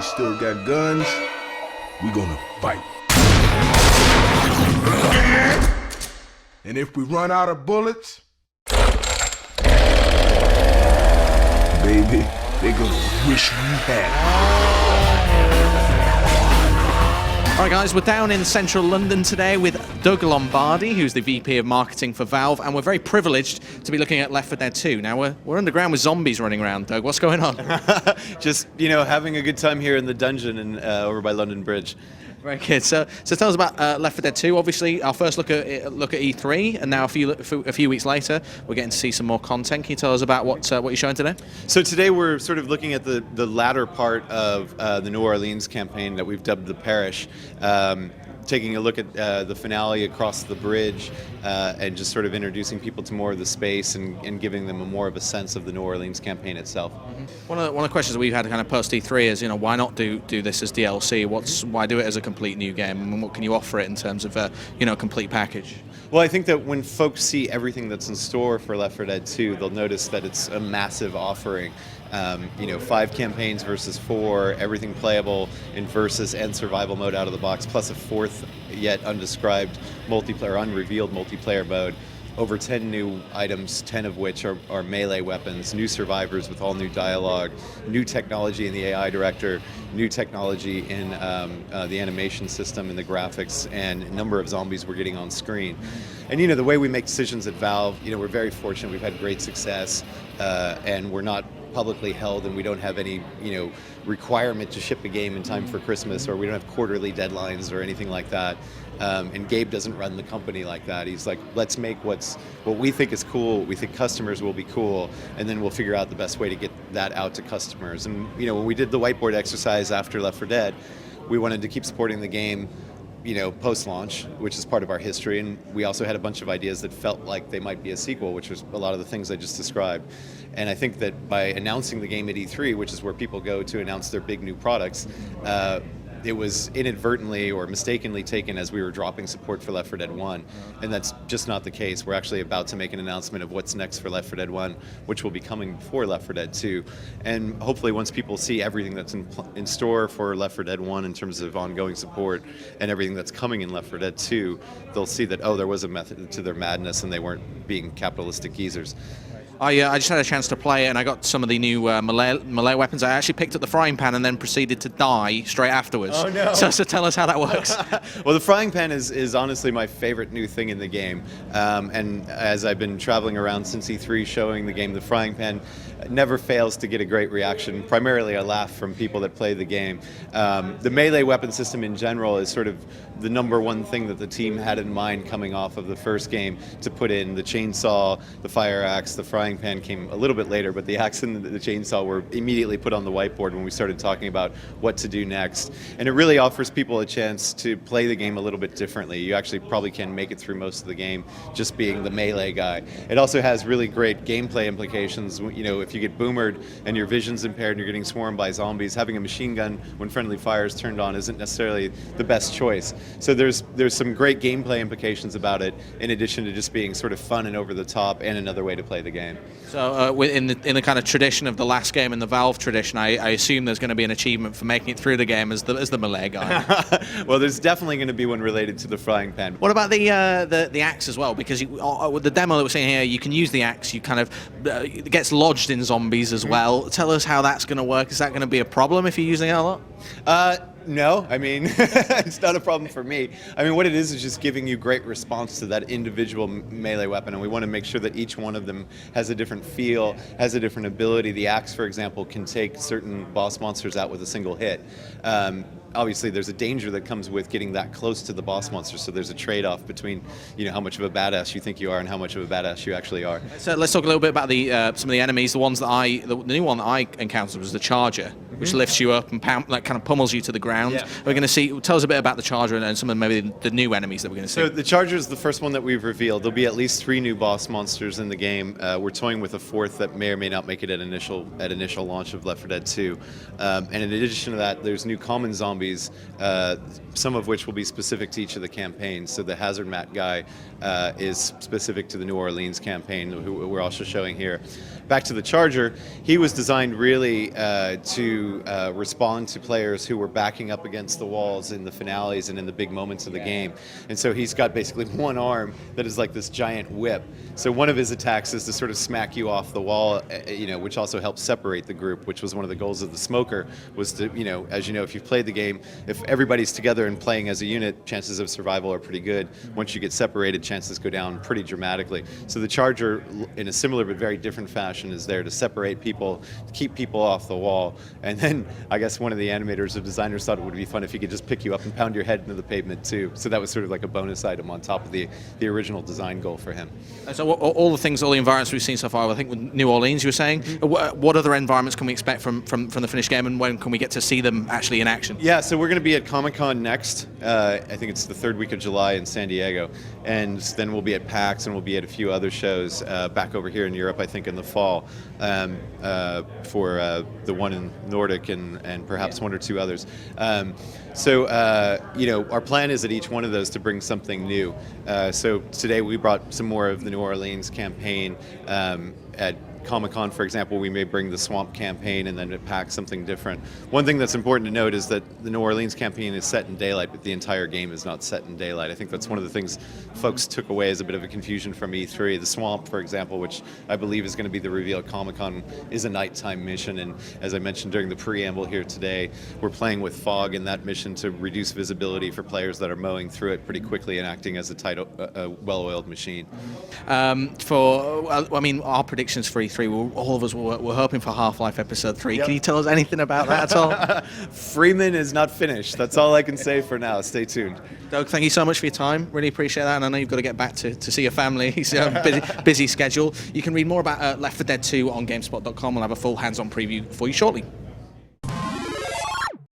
still got guns, we gonna fight. And if we run out of bullets, baby, they gonna wish we had. All right, guys, we're down in central London today with Doug Lombardi, who's the VP of Marketing for Valve, and we're very privileged to be looking at Left 4 Dead 2. Now, we're underground with zombies running around, Doug. What's going on? Just, having a good time here in the dungeon and over by London Bridge. Very good. So tell us about Left 4 Dead 2. Obviously, our first look at E3, and now a few weeks later, we're getting to see some more content. Can you tell us about what you're showing today? So today we're sort of looking at the latter part of the New Orleans campaign that we've dubbed the Parish. Taking a look at the finale across the bridge and just sort of introducing people to more of the space and giving them more of a sense of the New Orleans campaign itself. One of the questions that we've had kind of post E3 is, why not do this as DLC? Why do it as a complete new game? And what can you offer it in terms of a complete package? Well, I think that when folks see everything that's in store for Left 4 Dead 2, they'll notice that it's a massive offering. 5 campaigns versus 4, everything playable in versus and survival mode out of the box, plus a 4th yet undescribed multiplayer, unrevealed multiplayer mode. Over 10 new items, 10 of which are melee weapons, new survivors with all new dialogue, new technology in the AI director, new technology in the animation system and the graphics, and a number of zombies we're getting on screen. And the way we make decisions at Valve, we're very fortunate. We've had great success, and we're not publicly held, and we don't have any requirement to ship a game in time for Christmas, or we don't have quarterly deadlines or anything like that. And Gabe doesn't run the company like that. He's like, let's make what we think is cool, what we think customers will be cool, and then we'll figure out the best way to get that out to customers. And when we did the whiteboard exercise after Left 4 Dead, we wanted to keep supporting the game post-launch, which is part of our history, and we also had a bunch of ideas that felt like they might be a sequel, which was a lot of the things I just described. And I think that by announcing the game at E3, which is where people go to announce their big new products, it was inadvertently or mistakenly taken as we were dropping support for Left 4 Dead 1, and that's just not the case. We're actually about to make an announcement of what's next for Left 4 Dead 1, which will be coming before Left 4 Dead 2. And hopefully once people see everything that's in store for Left 4 Dead 1 in terms of ongoing support and everything that's coming in Left 4 Dead 2, they'll see that, there was a method to their madness and they weren't being capitalistic geezers. I just had a chance to play it, and I got some of the new melee weapons. I actually picked up the frying pan and then proceeded to die straight afterwards. Oh, no. So tell us how that works. Well, the frying pan is honestly my favorite new thing in the game. And as I've been traveling around since E3 showing the game, the frying pan never fails to get a great reaction, primarily a laugh from people that play the game. The melee weapon system in general is sort of the number one thing that the team had in mind coming off of the first game to put in. The chainsaw, the fire axe, the frying pan came a little bit later, but the axe and the chainsaw were immediately put on the whiteboard when we started talking about what to do next. And it really offers people a chance to play the game a little bit differently. You actually probably can make it through most of the game just being the melee guy. It also has really great gameplay implications. If you get boomered and your vision's impaired and you're getting swarmed by zombies, having a machine gun when friendly fire is turned on isn't necessarily the best choice. So there's some great gameplay implications about it, in addition to just being sort of fun and over the top and another way to play the game. So in the kind of tradition of the last game, in the Valve tradition, I assume there's going to be an achievement for making it through the game as the melee guy. Well, there's definitely going to be one related to the frying pan. What about the axe as well? Because with the demo that we're seeing here, you can use the axe. You kind of it gets lodged in zombies as well. Tell us how that's going to work. Is that going to be a problem if you're using it a lot? No, it's not a problem for me. What it is just giving you great response to that individual melee weapon, and we want to make sure that each one of them has a different feel, has a different ability. The axe, for example, can take certain boss monsters out with a single hit. Obviously, there's a danger that comes with getting that close to the boss monster, so there's a trade-off between how much of a badass you think you are and how much of a badass you actually are. So let's talk a little bit about some of the enemies. The new one that I encountered was the Charger, which lifts you up and kind of pummels you to the ground. Yeah. We're going to see. Tell us a bit about the Charger and some of maybe the new enemies that we're going to see. So the Charger is the first one that we've revealed. There'll be at least 3 new boss monsters in the game. We're toying with a 4th that may or may not make it at initial launch of Left 4 Dead 2. And in addition to that, there's new common zombies zombies, some of which will be specific to each of the campaigns. So the hazard mat guy is specific to the New Orleans campaign, who we're also showing here. Back to the Charger, he was designed really to respond to players who were backing up against the walls in the finales and in the big moments of the game. And so he's got basically one arm that is like this giant whip. So one of his attacks is to sort of smack you off the wall, which also helps separate the group, which was one of the goals of the Smoker, was to, as you know, if you've played the game, if everybody's together and playing as a unit, chances of survival are pretty good. Once you get separated, chances go down pretty dramatically. So the Charger, in a similar but very different fashion, is there to separate people, to keep people off the wall. And then I guess one of the animators or designers thought it would be fun if he could just pick you up and pound your head into the pavement too. So that was sort of like a bonus item on top of the original design goal for him. So all the environments we've seen so far, I think with New Orleans, you were saying, what other environments can we expect from the finished game, and when can we get to see them actually in action? Yeah, so we're going to be at Comic-Con next. I think it's the third week of July in San Diego. And then we'll be at PAX, and we'll be at a few other shows back over here in Europe, I think, in the fall, for the one in Nordic and perhaps one or two others. Our plan is at each one of those to bring something new. So today we brought some more of the New Orleans campaign. At Comic-Con, for example, we may bring the Swamp campaign, and then at PAX something different. One thing that's important to note is that the New Orleans campaign is set in daylight, but the entire game is not set in daylight. I think that's one of the things folks took away as a bit of a confusion from E3. The Swamp, for example, which I believe is going to be the reveal at Comic-Con, is a nighttime mission, and as I mentioned during the preamble here today, we're playing with fog in that mission to reduce visibility for players that are mowing through it pretty quickly and acting as a well-oiled machine. Our predictions for E3, all of us were hoping for Half-Life Episode 3. Yep. Can you tell us anything about that at all? Freeman is not finished. That's all I can say for now. Stay tuned. Doug, thank you so much for your time. Really appreciate that. And I know you've got to get back to see your family. He's busy schedule. You can read more about Left 4 Dead 2 on GameSpot.com. We'll have a full hands-on preview for you shortly.